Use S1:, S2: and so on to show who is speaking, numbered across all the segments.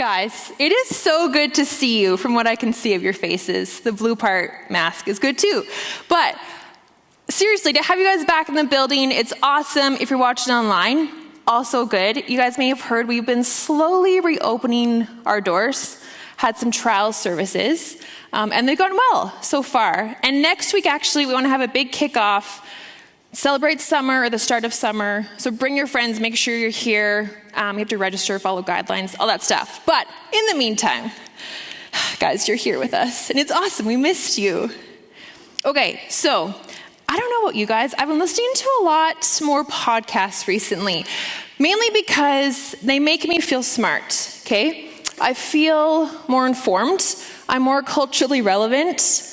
S1: Guys, it is so good to see you from what I can see of your faces. The blue part mask is good too. But seriously, to have you guys back in the building, it's awesome. If you're watching online, also good. You guys may have heard we've been slowly reopening our doors, had some trial services, and they've gone well so far. And next week, actually, we want to have a big kickoff, celebrate summer or the start of summer. So bring your friends, make sure you're here. You have to register, follow guidelines, all that stuff. But in the meantime, guys, you're here with us, and it's awesome. We missed you. Okay, so I don't know about you guys. I've been listening to a lot more podcasts recently, mainly because they make me feel smart, okay? I feel more informed. I'm more culturally relevant.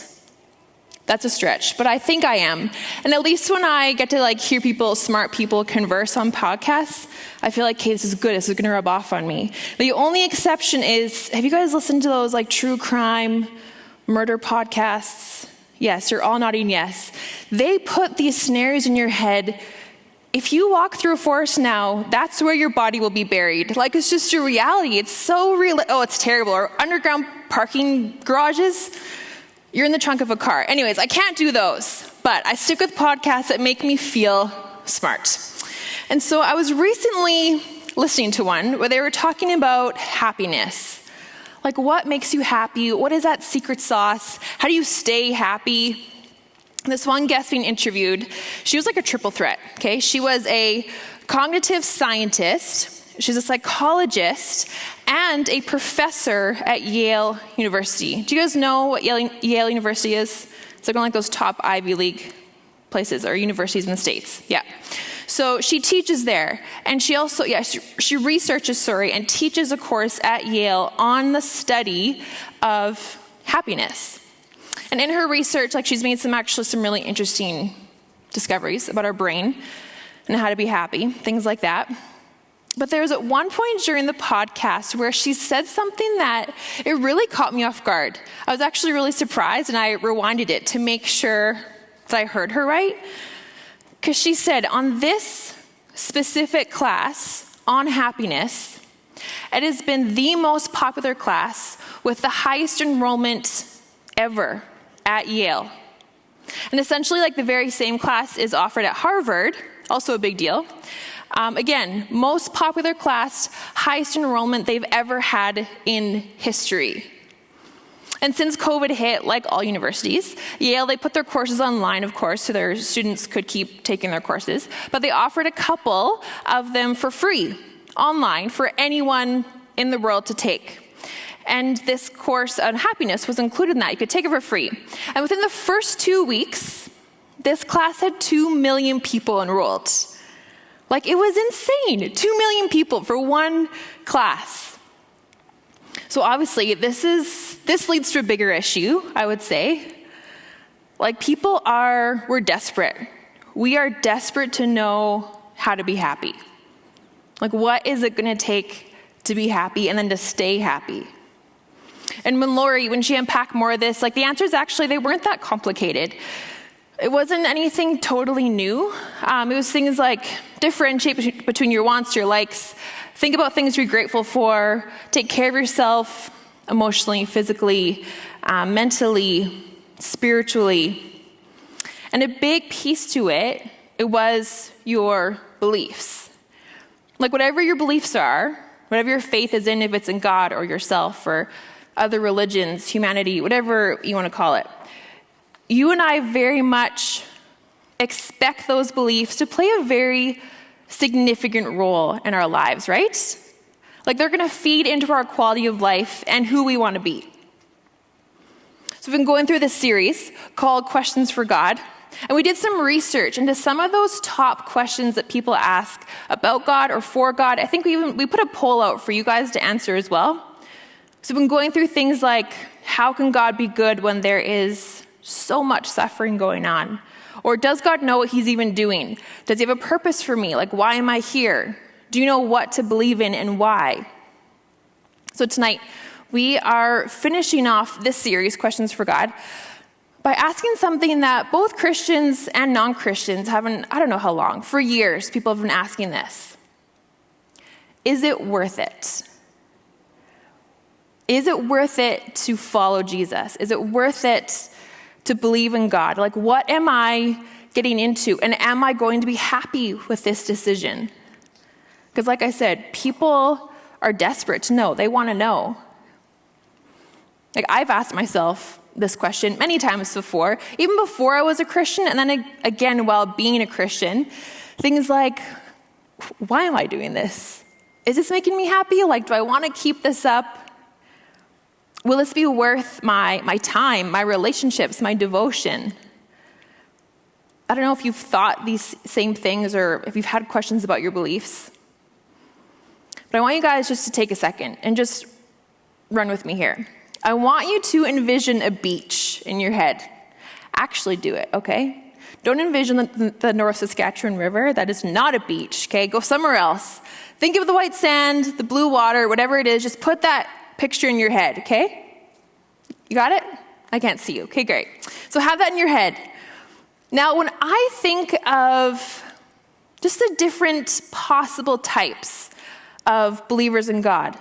S1: That's a stretch, but I think I am. And at least when I get to hear people, smart people converse on podcasts, I feel like, okay, this is good. This is going to rub off on me. The only exception is, have you guys listened to those true crime, murder podcasts? Yes, you're all nodding yes. They put these scenarios in your head. If you walk through a forest now, that's where your body will be buried. It's just a reality. It's so real. Oh, it's terrible. Or underground parking garages. You're in the trunk of a car. Anyways, I can't do those, but I stick with podcasts that make me feel smart. And so I was recently listening to one where they were talking about happiness. What makes you happy? What is that secret sauce? How do you stay happy? This one guest being interviewed, she was a triple threat, okay? She was a cognitive scientist, she's a psychologist, and a professor at Yale University. Do you guys know what Yale University is? It's one of those top Ivy League places or universities in the States. Yeah. So she teaches there. And she also, she researches, and teaches a course at Yale on the study of happiness. And in her research, she's made some really interesting discoveries about our brain and how to be happy, things like that. But there was at one point during the podcast where she said something that it really caught me off guard. I was actually really surprised, and I rewinded it to make sure that I heard her right. Because she said, on this specific class on happiness, it has been the most popular class with the highest enrollment ever at Yale. And essentially, the very same class is offered at Harvard, also a big deal. Again, most popular class, highest enrollment they've ever had in history. And since COVID hit, like all universities, Yale, they put their courses online, of course, so their students could keep taking their courses. But they offered a couple of them for free, online, for anyone in the world to take. And this course on happiness was included in that. You could take it for free. And within the first 2 weeks, this class had 2 million people enrolled. It was insane. 2 million people for one class. So obviously, this leads to a bigger issue, I would say. We're desperate. We are desperate to know how to be happy. What is it going to take to be happy and then to stay happy? And when she unpacked more of this, the answers actually, they weren't that complicated. It wasn't anything totally new. It was things like differentiate between your wants, your likes. Think about things you're grateful for. Take care of yourself emotionally, physically, mentally, spiritually. And a big piece to it was your beliefs. Whatever your beliefs are, whatever your faith is in, if it's in God or yourself or other religions, humanity, whatever you want to call it. You and I very much expect those beliefs to play a very significant role in our lives, right? They're going to feed into our quality of life and who we want to be. So we've been going through this series called Questions for God, and we did some research into some of those top questions that people ask about God or for God. I think we put a poll out for you guys to answer as well. So we've been going through things like, how can God be good when there is so much suffering going on? Or does God know what he's even doing? Does he have a purpose for me? Why am I here? Do you know what to believe in and why? So tonight, we are finishing off this series, Questions for God, by asking something that both Christians and non-Christians haven't, I don't know how long, for years, people have been asking this. Is it worth it? Is it worth it to follow Jesus? Is it worth it to believe in God? Like, what am I getting into? And am I going to be happy with this decision? Because like I said, people are desperate to know. They want to know. Like, I've asked myself this question many times before, even before I was a Christian, and then again while being a Christian. Things like, why am I doing this? Is this making me happy? Like, do I want to keep this up? Will this be worth my time, my relationships, my devotion? I don't know if you've thought these same things or if you've had questions about your beliefs. But I want you guys just to take a second and just run with me here. I want you to envision a beach in your head. Actually do it, okay? Don't envision the North Saskatchewan River. That is not a beach, okay? Go somewhere else. Think of the white sand, the blue water, whatever it is. Just put that picture in your head, okay? You got it? I can't see you. Okay, great. So have that in your head. Now, when I think of just the different possible types of believers in God,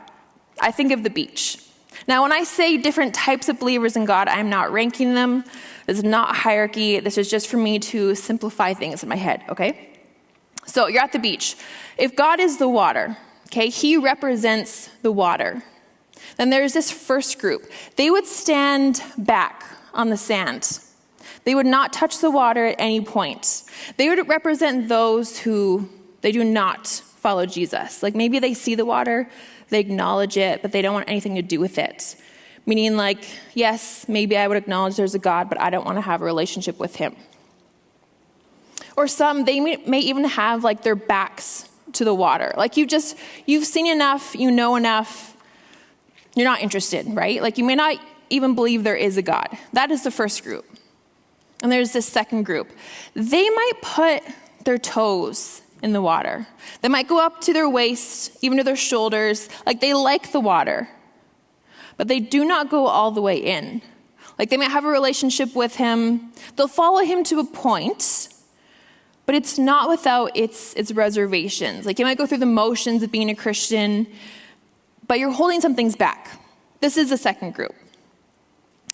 S1: I think of the beach. Now, when I say different types of believers in God, I'm not ranking them. This is not a hierarchy. This is just for me to simplify things in my head, okay? So you're at the beach. If God is the water, okay, he represents the water. Then there's this first group. They would stand back on the sand. They would not touch the water at any point. They would represent those who they do not follow Jesus. Like, maybe they see the water, they acknowledge it, but they don't want anything to do with it. Meaning, like, yes, maybe I would acknowledge there's a God, but I don't want to have a relationship with him. Or some, they may even have like their backs to the water. Like, you've seen enough, you know enough, you're not interested, right? Like, you may not even believe there is a God. That is the first group. And there's this second group. They might put their toes in the water. They might go up to their waist, even to their shoulders. Like, they like the water, but they do not go all the way in. Like, they might have a relationship with him. They'll follow him to a point, but it's not without its reservations. Like, you might go through the motions of being a Christian, but you're holding some things back. This is the second group.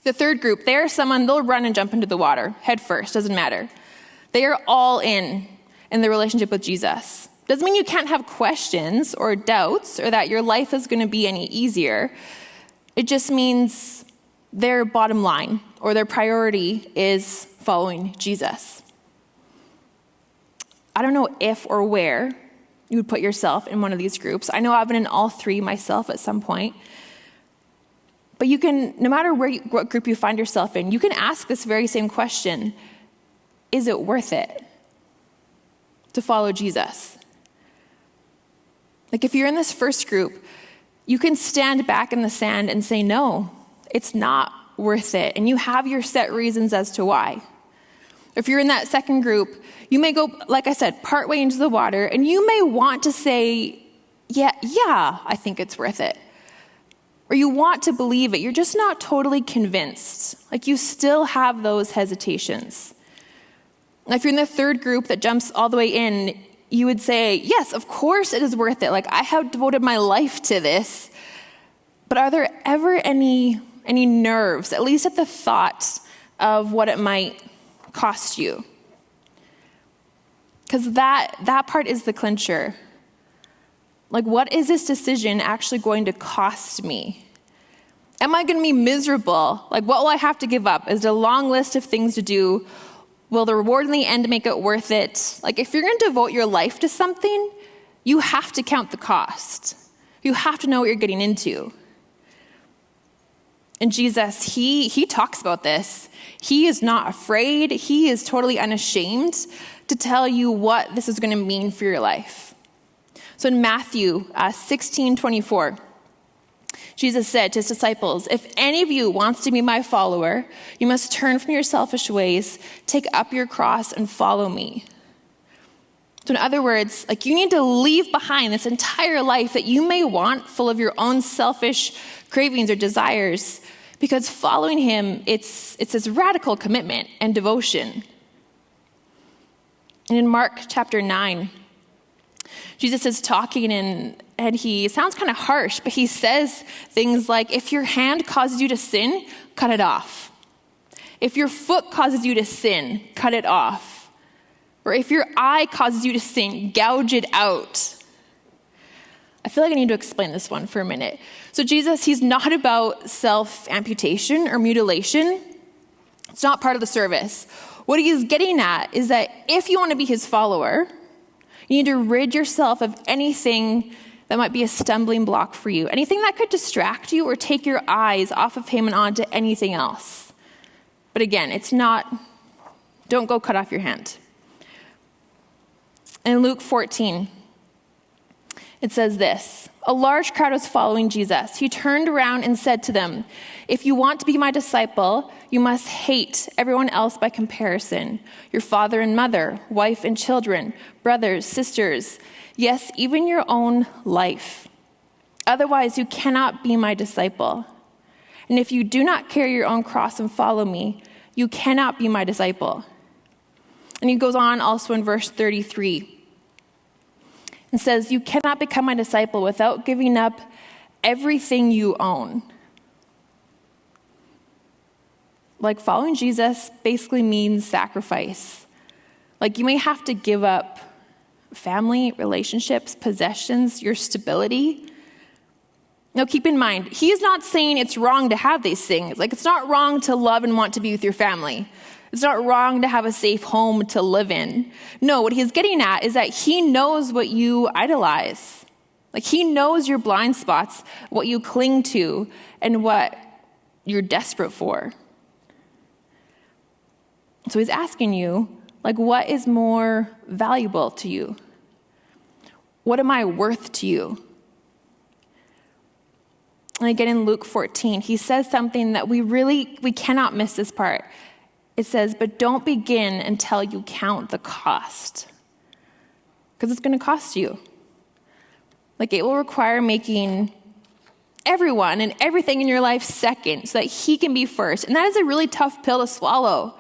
S1: The third group, they'll run and jump into the water, head first, doesn't matter. They are all in the relationship with Jesus. Doesn't mean you can't have questions or doubts or that your life is going to be any easier. It just means their bottom line or their priority is following Jesus. I don't know if or where you would put yourself in one of these groups. I know I've been in all three myself at some point. But you can, no matter what group you find yourself in, you can ask this very same question. Is it worth it to follow Jesus? Like, if you're in this first group, you can stand back in the sand and say, no, it's not worth it. And you have your set reasons as to why. If you're in that second group, you may go, like I said, partway into the water, and you may want to say, yeah, I think it's worth it. Or you want to believe it, you're just not totally convinced. Like, you still have those hesitations. Now, if you're in the third group that jumps all the way in, you would say, yes, of course it is worth it. Like, I have devoted my life to this. But are there ever any nerves, at least at the thought of what it might cost you? Because that part is the clincher. Like, what is this decision actually going to cost me? Am I going to be miserable? Like, what will I have to give up? Is it a long list of things to do? Will the reward in the end make it worth it? Like, if you're going to devote your life to something, you have to count the cost. You have to know what you're getting into. And Jesus, he talks about this. He is not afraid. He is totally unashamed to tell you what this is going to mean for your life. So in Matthew 16:24, Jesus said to his disciples, if any of you wants to be my follower, you must turn from your selfish ways, take up your cross, and follow me. So in other words, like, you need to leave behind this entire life that you may want, full of your own selfish cravings or desires, because following him, it's this radical commitment and devotion. And in Mark chapter 9, Jesus is talking and he sounds kind of harsh, but he says things like, if your hand causes you to sin, cut it off. If your foot causes you to sin, cut it off. Or if your eye causes you to sin, gouge it out. I feel like I need to explain this one for a minute. So Jesus, he's not about self-amputation or mutilation. It's not part of the service. What he is getting at is that if you want to be his follower, you need to rid yourself of anything that might be a stumbling block for you, anything that could distract you or take your eyes off of him and onto anything else. But again, don't go cut off your hand. In Luke 14, it says this, a large crowd was following Jesus. He turned around and said to them, if you want to be my disciple, you must hate everyone else by comparison, your father and mother, wife and children, brothers, sisters, yes, even your own life. Otherwise, you cannot be my disciple. And if you do not carry your own cross and follow me, you cannot be my disciple. And he goes on also in verse 33 and says, you cannot become my disciple without giving up everything you own. Like following Jesus basically means sacrifice. Like you may have to give up family, relationships, possessions, your stability. Now keep in mind, he is not saying it's wrong to have these things. Like it's not wrong to love and want to be with your family. It's not wrong to have a safe home to live in. No, what he's getting at is that he knows what you idolize. Like he knows your blind spots, what you cling to, and what you're desperate for. So he's asking you, like, what is more valuable to you? What am I worth to you? And again in Luke 14, he says something that we cannot miss this part. It says, but don't begin until you count the cost. Because it's going to cost you. Like it will require making everyone and everything in your life second so that he can be first. And that is a really tough pill to swallow.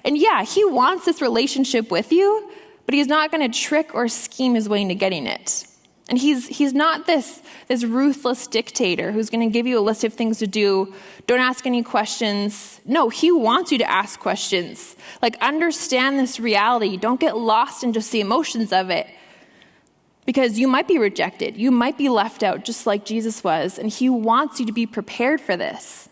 S1: And yeah, he wants this relationship with you, but he's not going to trick or scheme his way into getting it. And he's not this ruthless dictator who's going to give you a list of things to do. Don't ask any questions. No, he wants you to ask questions. Like understand this reality. Don't get lost in just the emotions of it. Because you might be rejected. You might be left out just like Jesus was. And he wants you to be prepared for this.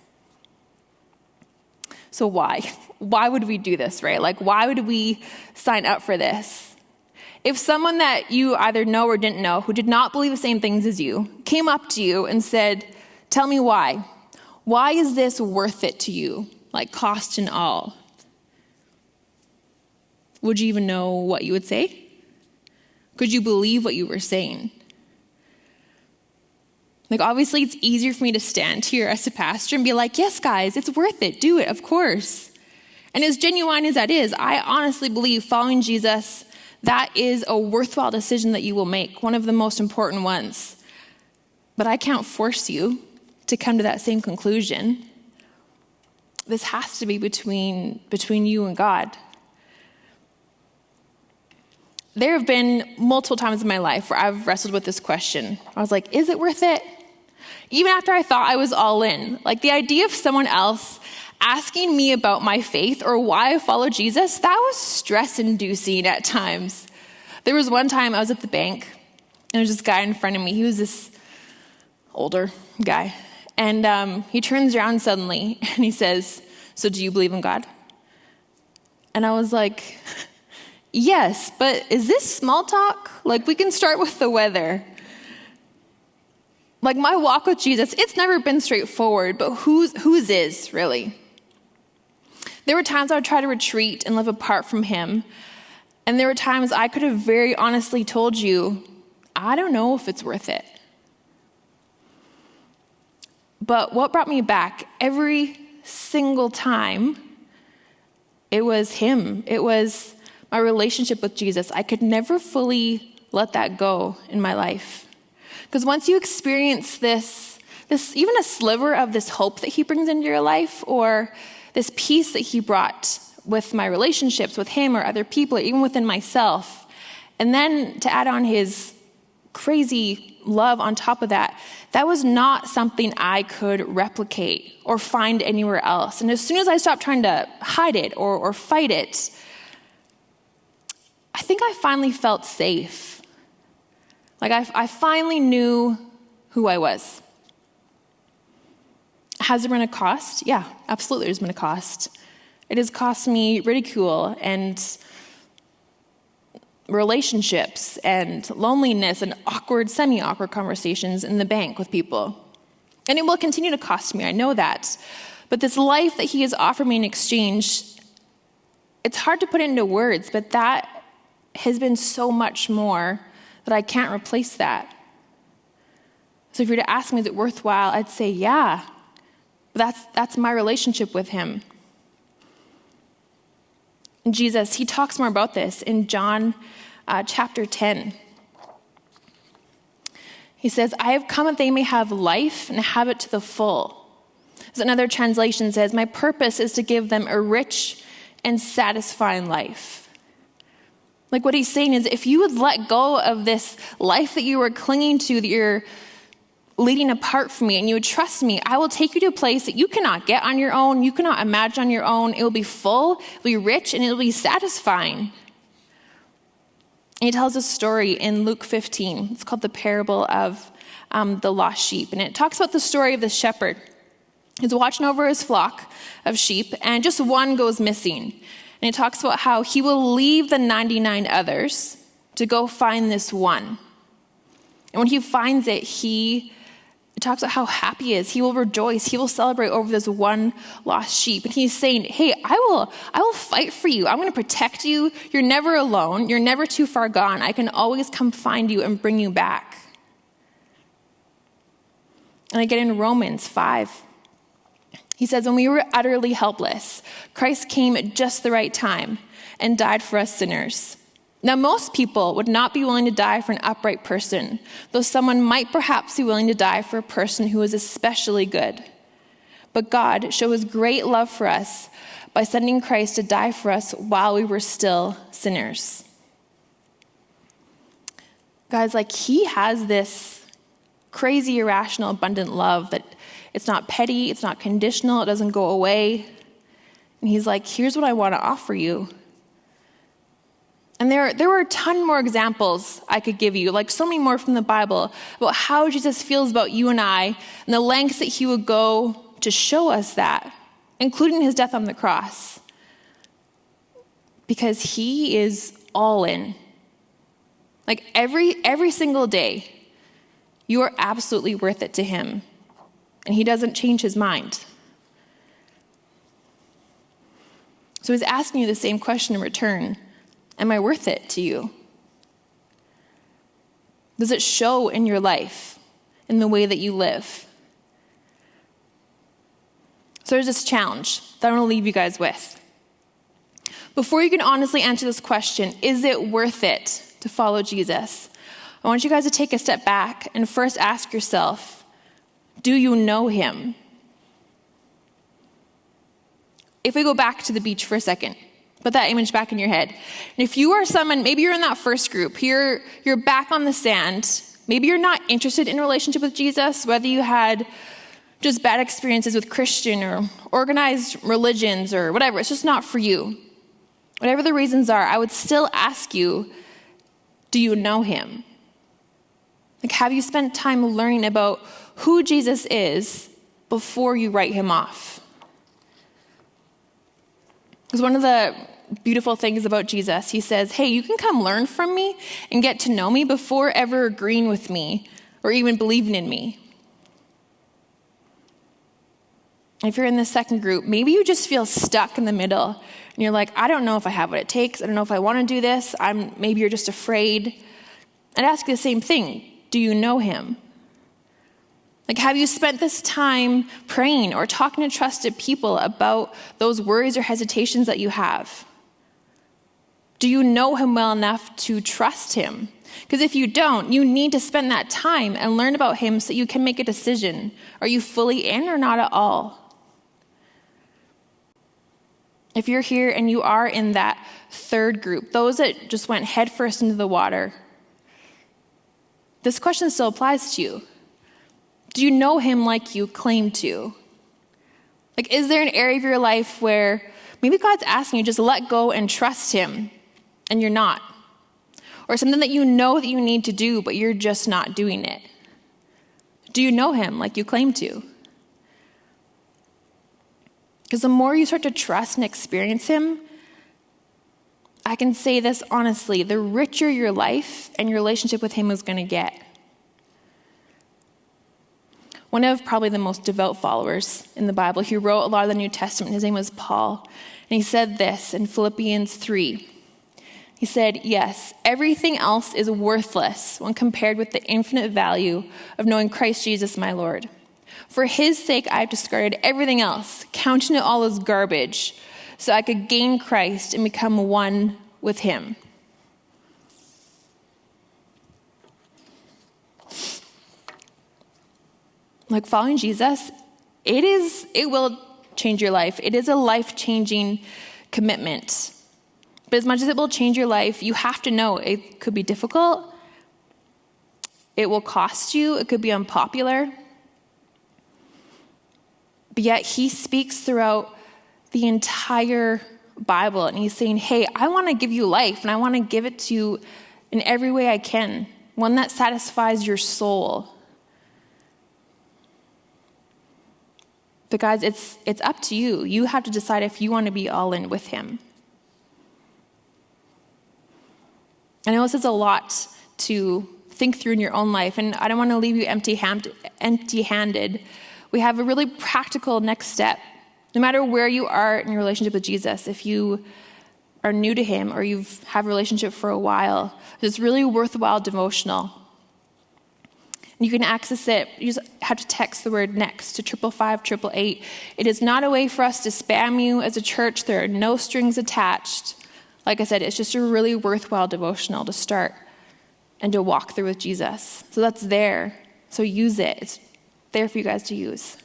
S1: So why? Why would we do this, right? Like why would we sign up for this? If someone that you either know or didn't know, who did not believe the same things as you, came up to you and said, tell me why. Why is this worth it to you? Like cost and all. Would you even know what you would say? Could you believe what you were saying? Like obviously it's easier for me to stand here as a pastor and be like, yes guys, it's worth it. Do it, of course. And as genuine as that is, I honestly believe following Jesus, that is a worthwhile decision that you will make, one of the most important ones. But I can't force you to come to that same conclusion. This has to be between you and God. There have been multiple times in my life where I've wrestled with this question. I was like, is it worth it? Even after I thought I was all in. Like the idea of someone else asking me about my faith or why I follow Jesus, that was stress-inducing at times. There was one time I was at the bank, and there was this guy in front of me. He was this older guy. And he turns around suddenly, and he says, so do you believe in God? And I was like, yes, but is this small talk? Like, we can start with the weather. Like, my walk with Jesus, it's never been straightforward, but whose is, really? There were times I would try to retreat and live apart from him. And there were times I could have very honestly told you, I don't know if it's worth it. But what brought me back every single time, it was him. It was my relationship with Jesus. I could never fully let that go in my life. Because once you experience this, even a sliver of this hope that he brings into your life, or this peace that he brought with my relationships with him or other people, or even within myself, and then to add on his crazy love on top of that, that was not something I could replicate or find anywhere else. And as soon as I stopped trying to hide it or fight it, I think I finally felt safe. Like I finally knew who I was. Has there been a cost? Yeah, absolutely there's been a cost. It has cost me ridicule and relationships and loneliness and awkward, semi-awkward conversations in the bank with people. And it will continue to cost me, I know that. But this life that he has offered me in exchange, it's hard to put into words, but that has been so much more that I can't replace that. So if you were to ask me, is it worthwhile? I'd say, yeah. But that's my relationship with him. And Jesus, he talks more about this in John chapter 10. He says, I have come that they may have life and have it to the full. As another translation says, my purpose is to give them a rich and satisfying life. Like what he's saying is, if you would let go of this life that you were clinging to, that you're leading apart from me, and you would trust me, I will take you to a place that you cannot get on your own, you cannot imagine on your own. It will be full, it will be rich, and it will be satisfying. And he tells a story in Luke 15. It's called the parable of the lost sheep. And it talks about the story of the shepherd. He's watching over his flock of sheep, and just one goes missing. And it talks about how he will leave the 99 others to go find this one. And when he finds it, it talks about how happy he is. He will rejoice. He will celebrate over this one lost sheep. And he's saying, hey, I will fight for you. I'm going to protect you. You're never alone. You're never too far gone. I can always come find you and bring you back. And again in Romans 5, he says, when we were utterly helpless, Christ came at just the right time and died for us sinners. Now, most people would not be willing to die for an upright person, though someone might perhaps be willing to die for a person who is especially good. But God showed his great love for us by sending Christ to die for us while we were still sinners. Guys, like he has this crazy, irrational, abundant love that it's not petty, it's not conditional, it doesn't go away. And he's like, here's what I want to offer you. And there were a ton more examples I could give you, like so many more from the Bible, about how Jesus feels about you and I, and the lengths that he would go to show us that, including his death on the cross. Because he is all in. Like every single day, you are absolutely worth it to him. And he doesn't change his mind. So he's asking you the same question in return. Am I worth it to you? Does it show in your life, in the way that you live? So there's this challenge that I want to leave you guys with. Before you can honestly answer this question, is it worth it to follow Jesus? I want you guys to take a step back and first ask yourself, do you know him? If we go back to the beach for a second, put that image back in your head. And if you are someone, maybe you're in that first group, you're back on the sand, maybe you're not interested in a relationship with Jesus, whether you had just bad experiences with Christian or organized religions or whatever, it's just not for you. Whatever the reasons are, I would still ask you, do you know him? Like, have you spent time learning about who Jesus is before you write him off? Because one of the beautiful things about Jesus, he says, hey, you can come learn from me and get to know me before ever agreeing with me or even believing in me. If you're in the second group, maybe you just feel stuck in the middle and you're like, I don't know if I have what it takes. I don't know if I want to do this. Maybe you're just afraid. I'd ask you the same thing. Do you know him? Like, have you spent this time praying or talking to trusted people about those worries or hesitations that you have? Do you know him well enough to trust him? Because if you don't, you need to spend that time and learn about him so you can make a decision. Are you fully in or not at all? If you're here and you are in that third group, those that just went headfirst into the water, this question still applies to you. Do you know him like you claim to? Like, is there an area of your life where maybe God's asking you just let go and trust him, and you're not? Or something that you know that you need to do, but you're just not doing it? Do you know him like you claim to? Because the more you start to trust and experience him, I can say this honestly, the richer your life and your relationship with him is going to get. One of probably the most devout followers in the Bible, he wrote a lot of the New Testament, his name was Paul, and he said this in Philippians 3. He said, yes, everything else is worthless when compared with the infinite value of knowing Christ Jesus my Lord. For his sake, I've discarded everything else, counting it all as garbage, so I could gain Christ and become one with him. Like, following Jesus, it will change your life. It is a life-changing commitment. But as much as it will change your life, you have to know it could be difficult. It will cost you. It could be unpopular. But yet he speaks throughout the entire Bible, and he's saying, hey, I want to give you life, and I want to give it to you in every way I can, one that satisfies your soul. But guys, it's up to you. You have to decide if you want to be all in with him. I know this is a lot to think through in your own life, and I don't want to leave you empty-handed. We have a really practical next step. No matter where you are in your relationship with Jesus, if you are new to him or you've had a relationship for a while, it's really worthwhile devotional. And you can access it. You just have to text the word NEXT to 555-888. It is not a way for us to spam you as a church. There are no strings attached. Like I said, it's just a really worthwhile devotional to start and to walk through with Jesus. So that's there. So use it. It's there for you guys to use.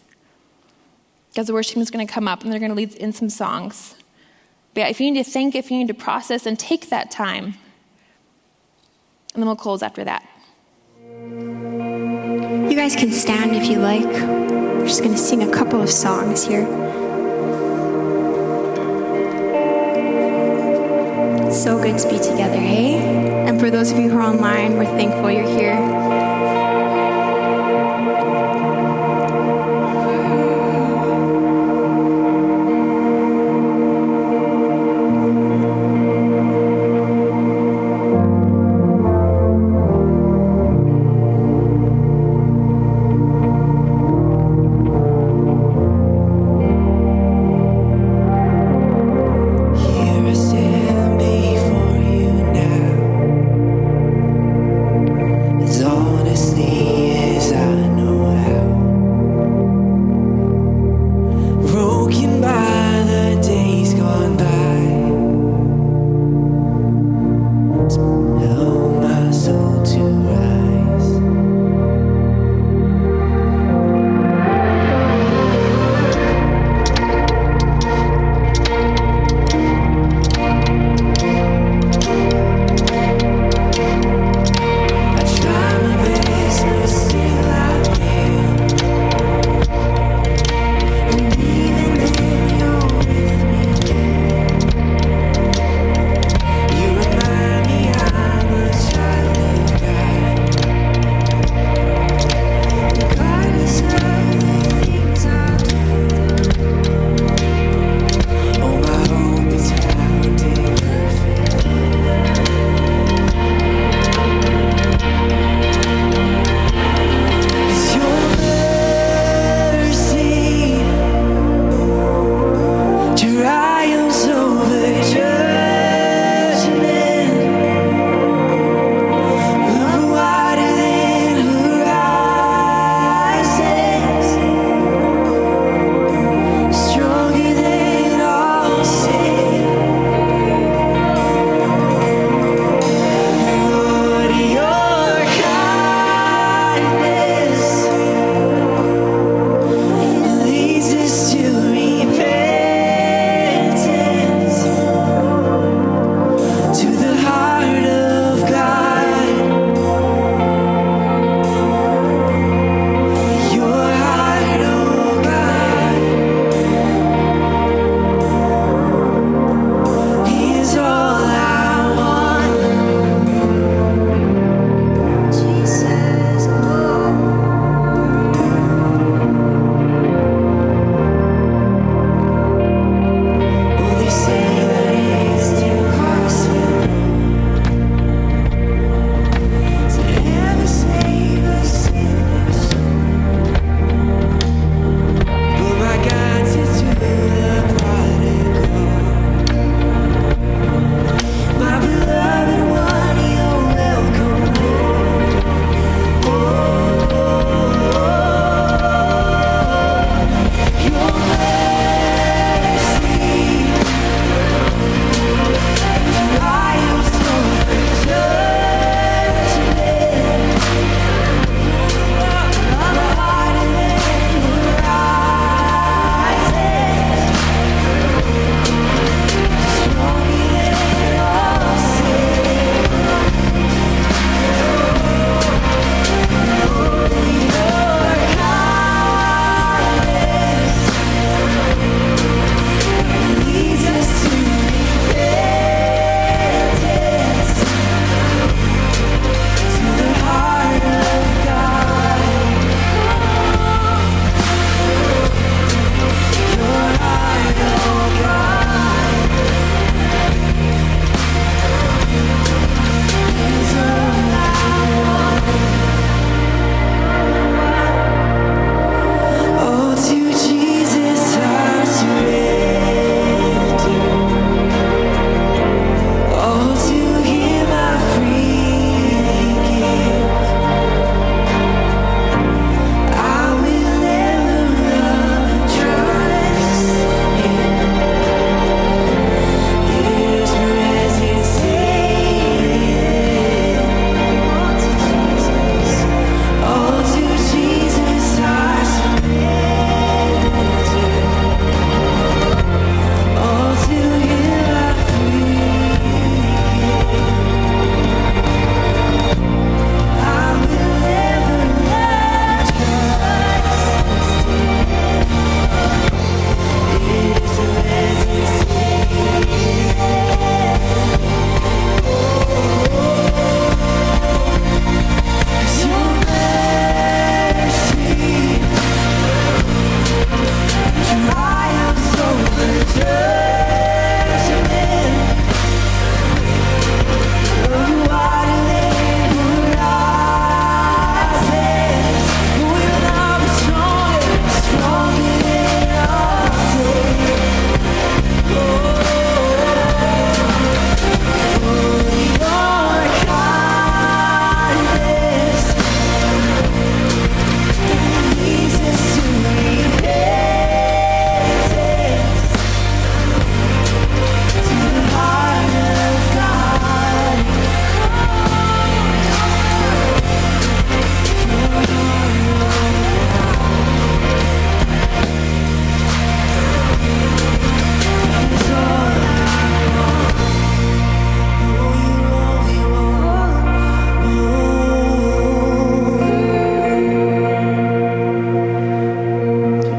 S1: Because the worship team is going to come up and they're going to lead in some songs. But yeah, if you need to think, if you need to process, and take that time. And then we'll close after that.
S2: You guys can stand if you like. We're just going to sing a couple of songs here. It's so good to be together, hey? And for those of you who are online, we're thankful you're here.
S3: It's all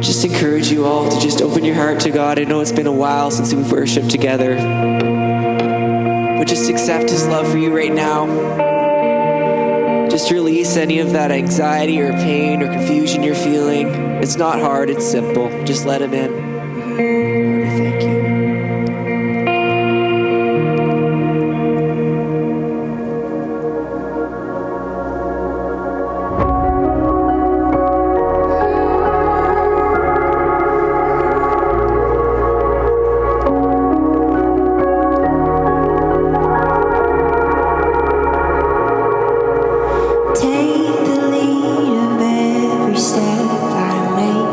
S3: just encourage you all to just open your heart to God. I know it's been a while since we've worshiped together, but just accept His love for you right now. Just release any of that anxiety or pain or confusion you're feeling. It's not hard, it's simple. Just let Him in. Lord, we thank you.
S4: Take the lead of every step I make.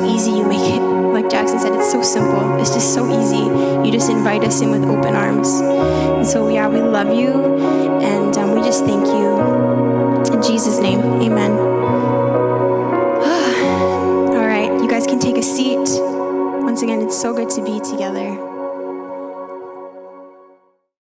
S2: easy. You make it, like Jackson said, it's so simple. It's just so easy. You just invite us in with open arms. And so, yeah, we love you, and we just thank you. In Jesus' name, amen. All right, you guys can take a seat. Once again, it's so good to be together.